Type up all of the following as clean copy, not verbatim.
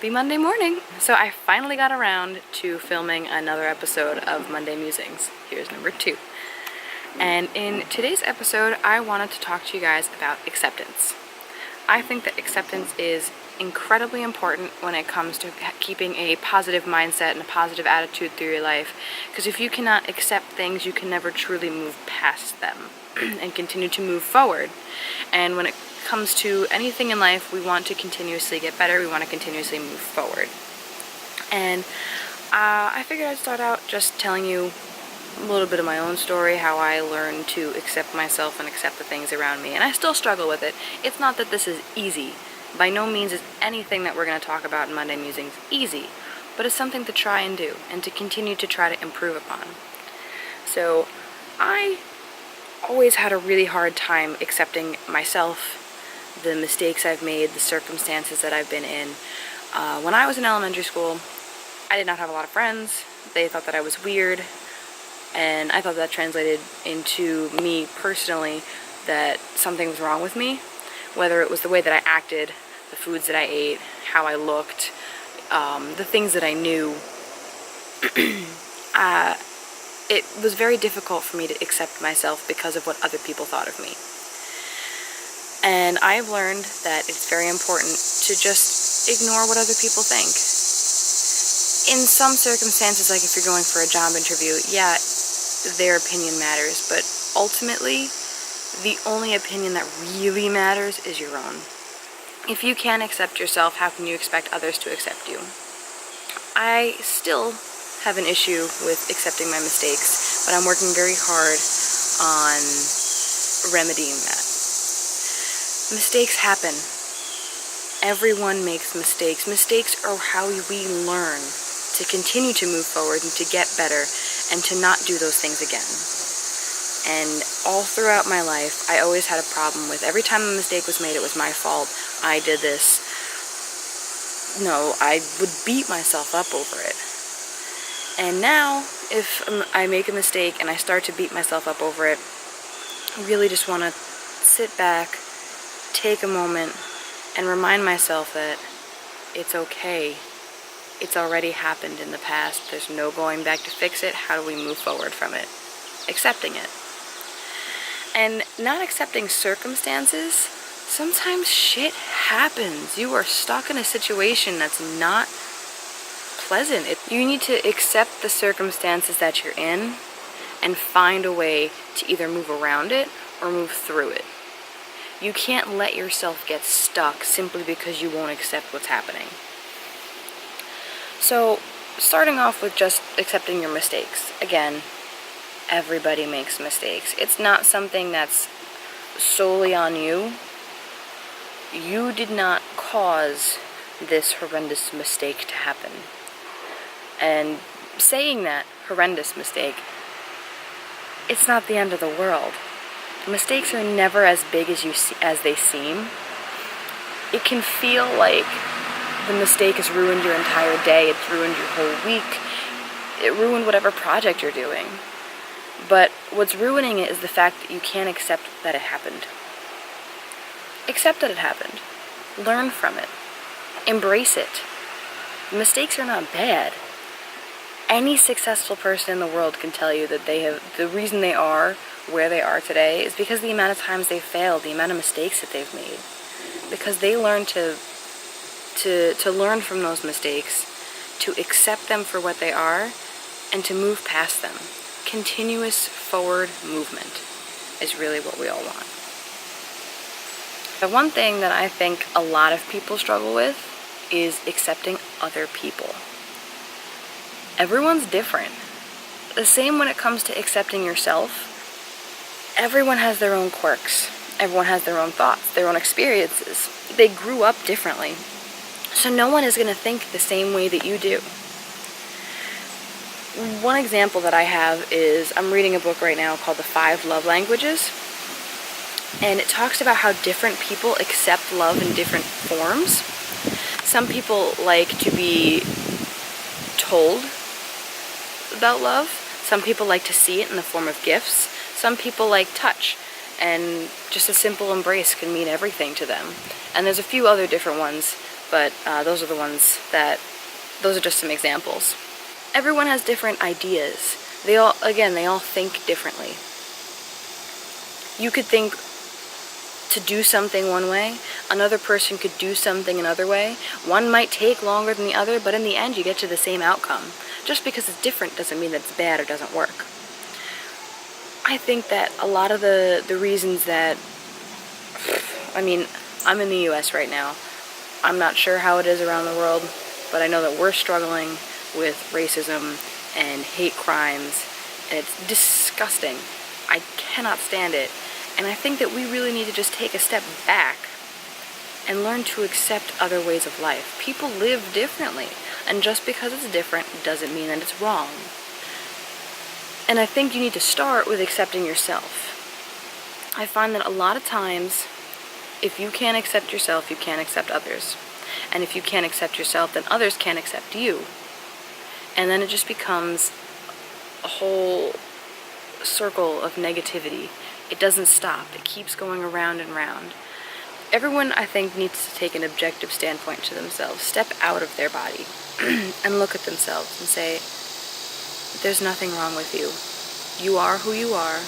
Happy Monday morning! So I finally got around to filming another episode of Monday Musings. Here's number 2. And in today's episode, I wanted to talk to you guys about acceptance. I think that acceptance is incredibly important when it comes to keeping a positive mindset and a positive attitude through your life. Because if you cannot accept things, you can never truly move past them and continue to move forward. And when it comes to anything in life, we want to continuously get better, we want to continuously move forward. And I figured I'd start out just telling you a little bit of my own story, how I learned to accept myself and accept the things around me. And I still struggle with it. It's not that this is easy. By no means is anything that we're going to talk about in Monday Musings easy, but it's something to try and do and to continue to try to improve upon. So I always had a really hard time accepting myself, the mistakes I've made, the circumstances that I've been in. When I was in elementary school, I did not have a lot of friends. They thought that I was weird, and I thought that translated into me personally that something was wrong with me, whether it was the way that I acted, the foods that I ate, how I looked, the things that I knew. It was very difficult for me to accept myself because of what other people thought of me. And I've learned that it's very important to just ignore what other people think. In some circumstances, like if you're going for a job interview, yeah, their opinion matters, but ultimately, the only opinion that really matters is your own. If you can't accept yourself, how can you expect others to accept you? I still have an issue with accepting my mistakes, but I'm working very hard on remedying that. Mistakes happen. Everyone makes mistakes. Mistakes are how we learn to continue to move forward and to get better and to not do those things again. And all throughout my life, I always had a problem with every time a mistake was made, it was my fault. I did this. No, I would beat myself up over it. And now, if I make a mistake and I start to beat myself up over it, I really just want to sit back, take a moment, and remind myself that it's okay. It's already happened in the past. There's no going back to fix it. How do we move forward from it? Accepting it. And not accepting circumstances, sometimes shit happens. You are stuck in a situation that's not pleasant. You need to accept the circumstances that you're in and find a way to either move around it or move through it. You can't let yourself get stuck simply because you won't accept what's happening. So, starting off with just accepting your mistakes. Again, everybody makes mistakes. It's not something that's solely on you. You did not cause this horrendous mistake to happen. And saying that horrendous mistake, it's not the end of the world. Mistakes are never as big as they seem. It can feel like the mistake has ruined your entire day, it's ruined your whole week, it ruined whatever project you're doing. But what's ruining it is the fact that you can't accept that it happened. Accept that it happened. Learn from it. Embrace it. Mistakes are not bad. Any successful person in the world can tell you that the reason they are where they are today is because the amount of times they've failed, the amount of mistakes that they've made. Because they learn to learn from those mistakes, to accept them for what they are, and to move past them. Continuous forward movement is really what we all want. The one thing that I think a lot of people struggle with is accepting other people. Everyone's different. The same when it comes to accepting yourself. Everyone has their own quirks. Everyone has their own thoughts, their own experiences. They grew up differently. So no one is going to think the same way that you do. One example that I have is I'm reading a book right now called The 5 Love Languages. And it talks about how different people accept love in different forms. Some people like to be told about love. Some people like to see it in the form of gifts. Some people like touch. And just a simple embrace can mean everything to them. And there's a few other different ones but those are just some examples. Everyone has different ideas. They all think differently. You could think to do something one way, another person could do something another way. One might take longer than the other, but in the end you get to the same outcome. Just because it's different doesn't mean that it's bad or doesn't work. I think that a lot of the reasons that, I mean, I'm in the US right now. I'm not sure how it is around the world, but I know that we're struggling with racism and hate crimes, and it's disgusting. I cannot stand it. And I think that we really need to just take a step back and learn to accept other ways of life. People live differently, and just because it's different doesn't mean that it's wrong. And I think you need to start with accepting yourself. I find that a lot of times, if you can't accept yourself, you can't accept others. And if you can't accept yourself, then others can't accept you. And then it just becomes a whole circle of negativity. It doesn't stop. It keeps going around and round. Everyone, I think, needs to take an objective standpoint to themselves, step out of their body, and look at themselves and say, there's nothing wrong with you. You are who you are.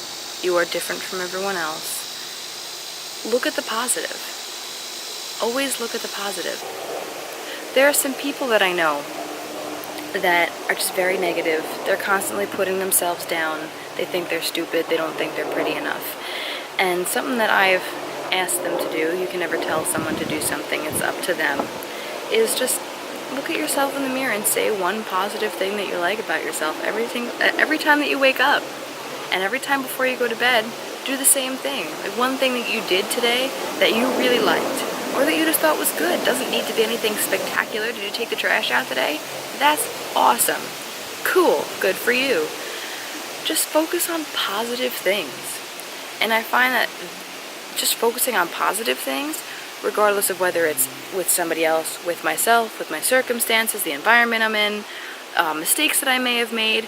You are different from everyone else. Look at the positive. Always look at the positive. There are some people that I know that are just very negative. They're constantly putting themselves down. They think they're stupid. They don't think they're pretty enough. And something that I've asked them to do, you can never tell someone to do something, it's up to them, is just look at yourself in the mirror and say one positive thing that you like about yourself every time that you wake up. And every time before you go to bed, do the same thing. Like one thing that you did today that you really liked, or that you just thought was good. Doesn't need to be anything spectacular. Did you take the trash out today? That's awesome. Cool. Good for you. Just focus on positive things. And I find that just focusing on positive things, regardless of whether it's with somebody else, with myself, with my circumstances, the environment I'm in, mistakes that I may have made,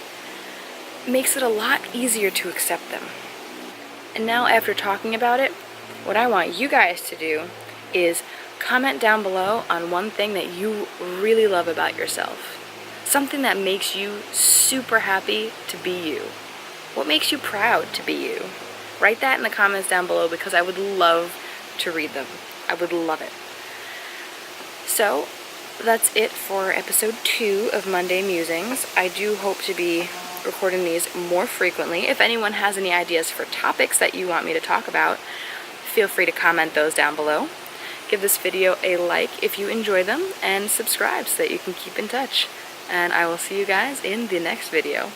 makes it a lot easier to accept them. And now, after talking about it, what I want you guys to do is comment down below on one thing that you really love about yourself. Something that makes you super happy to be you. What makes you proud to be you? Write that in the comments down below, because I would love to read them. I would love it. So, that's it for episode 2 of Monday Musings. I do hope to be recording these more frequently. If anyone has any ideas for topics that you want me to talk about, feel free to comment those down below. Give this video a like if you enjoy them, and subscribe so that you can keep in touch. And I will see you guys in the next video.